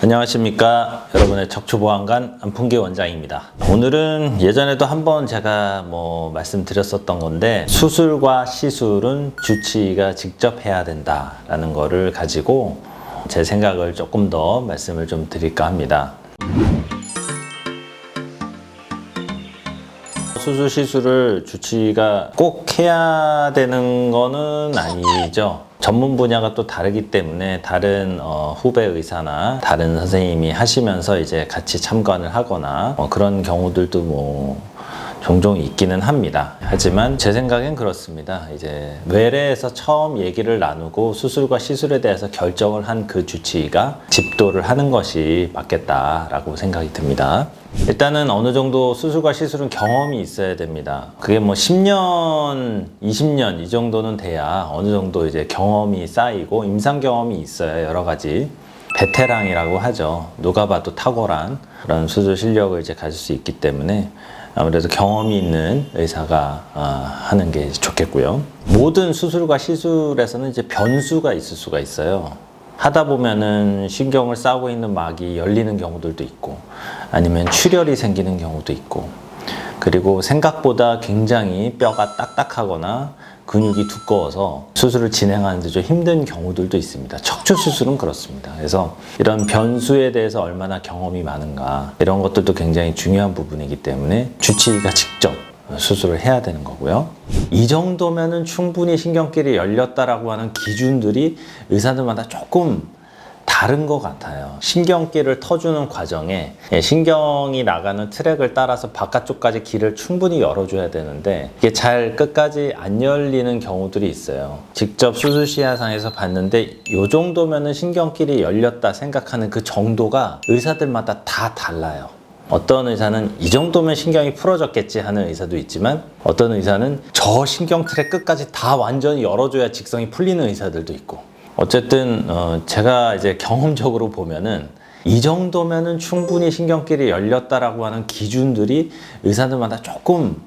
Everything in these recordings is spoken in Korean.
안녕하십니까, 여러분의 척추보안관 안풍기 원장입니다. 오늘은 예전에도 한번 제가 말씀드렸었던 건데, 수술과 시술은 주치의가 직접 해야 된다라는 거를 가지고 제 생각을 조금 더 말씀을 좀 드릴까 합니다. 수술 시술을 주치의가 꼭 해야 되는 거는 아니죠. 전문 분야가 또 다르기 때문에 다른 후배 의사나 다른 선생님이 하시면서 이제 같이 참관을 하거나 그런 경우들도 종종 있기는 합니다. 하지만 제 생각엔 그렇습니다. 이제 외래에서 처음 얘기를 나누고 수술과 시술에 대해서 결정을 한 그 주치의가 집도를 하는 것이 맞겠다라고 생각이 듭니다. 일단은 어느 정도 수술과 시술은 경험이 있어야 됩니다. 그게 10년, 20년 이 정도는 돼야 어느 정도 이제 경험이 쌓이고 임상 경험이 있어야 여러 가지 베테랑이라고 하죠. 누가 봐도 탁월한 그런 수술 실력을 이제 가질 수 있기 때문에 아무래도 경험이 있는 의사가 하는 게 좋겠고요. 모든 수술과 시술에서는 이제 변수가 있을 수가 있어요. 하다 보면은 신경을 싸고 있는 막이 열리는 경우들도 있고, 아니면 출혈이 생기는 경우도 있고, 그리고 생각보다 굉장히 뼈가 딱딱하거나 근육이 두꺼워서 수술을 진행하는데 좀 힘든 경우들도 있습니다. 척추 수술은 그렇습니다. 그래서 이런 변수에 대해서 얼마나 경험이 많은가, 이런 것들도 굉장히 중요한 부분이기 때문에 주치의가 직접 수술을 해야 되는 거고요. 이 정도면은 충분히 신경길이 열렸다라고 하는 기준들이 의사들마다 조금 다른 것 같아요. 신경길을 터주는 과정에 신경이 나가는 트랙을 따라서 바깥쪽까지 길을 충분히 열어줘야 되는데, 이게 잘 끝까지 안 열리는 경우들이 있어요. 직접 수술 시야상에서 봤는데 이 정도면은 신경길이 열렸다 생각하는 그 정도가 의사들마다 다 달라요. 어떤 의사는 이 정도면 신경이 풀어졌겠지 하는 의사도 있지만, 어떤 의사는 저 신경 트랙 끝까지 다 완전히 열어줘야 직성이 풀리는 의사들도 있고, 어쨌든 제가 이제 경험적으로 보면은 이 정도면은 충분히 신경길이 열렸다라고 하는 기준들이 의사들마다 조금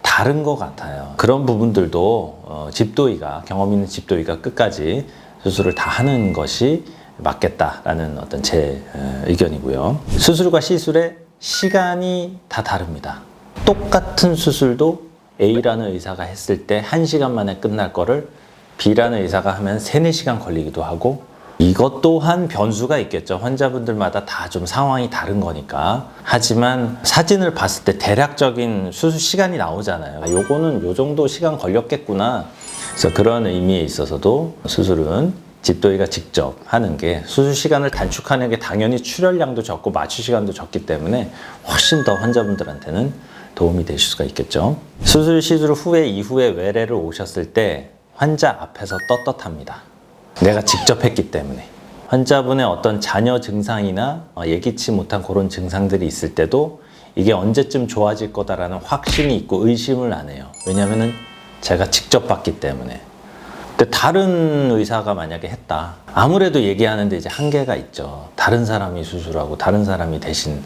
다른 것 같아요. 그런 부분들도 집도의가, 경험 있는 집도의가 끝까지 수술을 다 하는 것이 맞겠다라는 어떤 제 의견이고요. 수술과 시술의 시간이 다 다릅니다. 똑같은 수술도 A라는 의사가 했을 때 1시간 만에 끝날 거를 B라는 의사가 하면 3, 4시간 걸리기도 하고, 이것 또한 변수가 있겠죠. 환자분들마다 다 좀 상황이 다른 거니까. 하지만 사진을 봤을 때 대략적인 수술 시간이 나오잖아요. 요거는 요 정도 시간 걸렸겠구나. 그래서 그런 의미에 있어서도 수술은 집도의가 직접 하는 게, 수술 시간을 단축하는 게 당연히 출혈량도 적고 마취 시간도 적기 때문에 훨씬 더 환자분들한테는 도움이 되실 수가 있겠죠. 수술 시술 후에 이후에 외래를 오셨을 때 환자 앞에서 떳떳합니다. 내가 직접 했기 때문에. 환자분의 어떤 잔여 증상이나 예기치 못한 그런 증상들이 있을 때도 이게 언제쯤 좋아질 거다라는 확신이 있고 의심을 안 해요. 왜냐면은 제가 직접 봤기 때문에. 근데 다른 의사가 만약에 했다, 아무래도 얘기하는데 이제 한계가 있죠. 다른 사람이 수술하고 다른 사람이 대신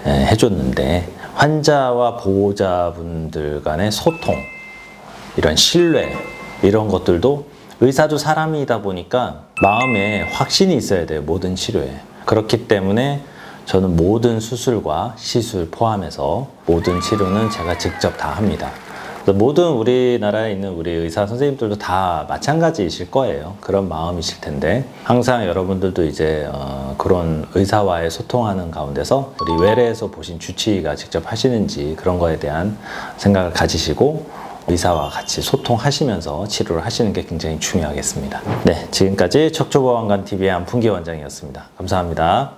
해줬는데, 환자와 보호자분들 간의 소통, 이런 신뢰, 이런 것들도 의사도 사람이다 보니까 마음에 확신이 있어야 돼요. 모든 치료에. 그렇기 때문에 저는 모든 수술과 시술 포함해서 모든 치료는 제가 직접 다 합니다. 모든 우리나라에 있는 우리 의사 선생님들도 다 마찬가지이실 거예요. 그런 마음이실 텐데, 항상 여러분들도 이제 그런 의사와의 소통하는 가운데서 우리 외래에서 보신 주치의가 직접 하시는지 그런 거에 대한 생각을 가지시고 의사와 같이 소통하시면서 치료를 하시는 게 굉장히 중요하겠습니다. 네, 지금까지 척추보안관 TV의 안풍기 원장이었습니다. 감사합니다.